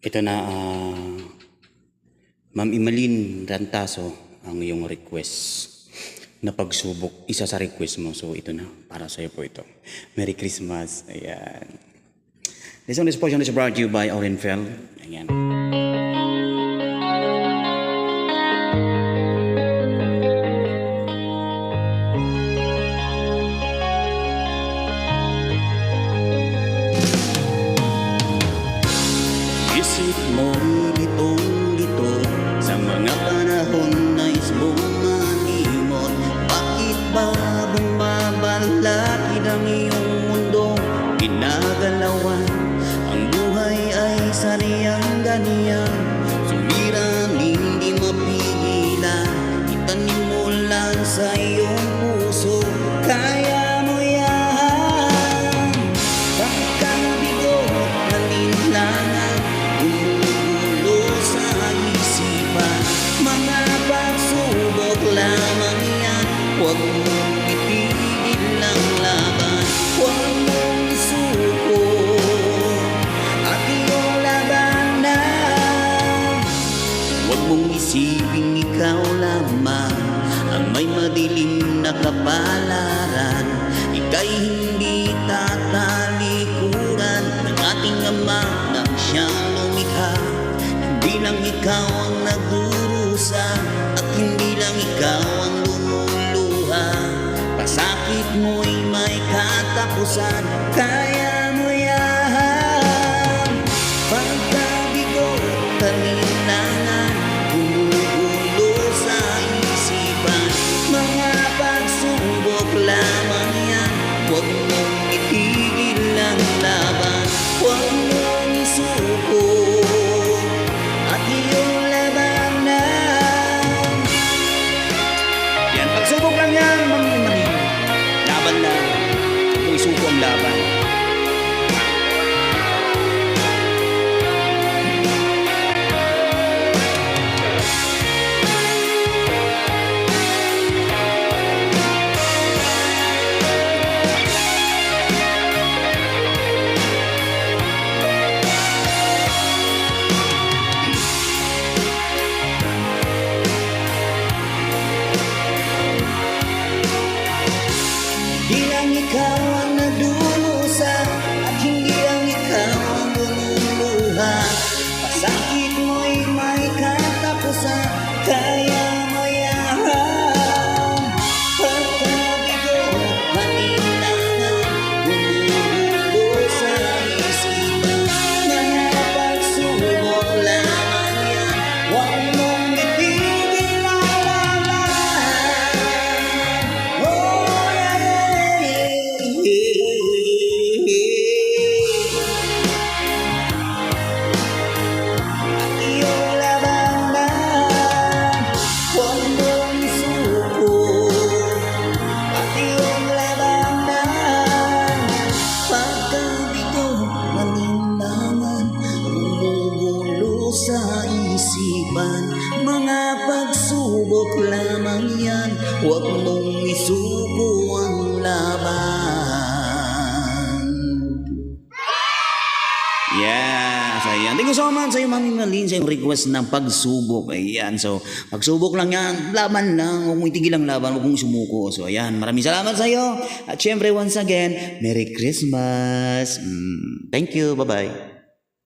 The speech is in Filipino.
Ito na, Ma'am Imalin Rantaso, ang iyong request na pagsubok. Isa sa request mo. So, ito na. Para sa'yo po ito. Merry Christmas. Ayan. This one is portion is brought to you by Orenfell. Ayan. Isip mo litong-lito sa mga panahon na isbumalimot. Bakit ba bumabalakid ang iyong mundo? Ginagalawan ang buhay ay saniyang ganyan. Sumiran hindi mapigilan, itanim mo lang sa iyong puso. Kaya mo yan. Pagkabigo ng linlangan, gumugulo sa isipan. Mga pagsubok lamang yan, huwag mong itigil ang laban. Huwag mong isuko at iyong labanan. Huwag mong isiping ikaw lamang ang may madilim na kapalaran. Ika'y hindi tatalikuran ng ating Ama nang siyang lumikha. Hindi lang ikaw ang nagdurusa at hindi lang ikaw ang lumuluha. Pasakit mo'y may katapusan, kaya mo yan. Pagkabigo, kalinlangan, gumugulo sa isipan. Mga pagsubok lamang yan, huwag mong itigil ang laban. Huwag mong isuko at iyong labanan. Yan, pagsubok lang yan, mali. Laban lang, huwag mong isuko ang laban. Hindi lang ikaw ang nadulusa at hindi lang ikaw ang lumuluha. Pasakit mo'y may katapusan, kaya mo yan. Pagkabigo at maninangan, gumugulo sa isipan. Mga pagsubok lamang yan, huwag mong itigil ang laban. Oh, iyong labanan, huwag mong isuko at iyong labanan. Pagkabigo, malinlangan, gumugulo sa isipan. Mga pagsubok lamang yan, huwag mong isuko ang laban. Yeah, so ayan. Thank you so much sa iyo, Ma'am Imalin, sa yung request ng pagsubok. Ayan, so pagsubok lang yan, laban lang, huwag mong itigil ang laban, huwag mong sumuko. So ayan, maraming salamat sa iyo. At syempre, once again, Merry Christmas. Thank you, bye-bye.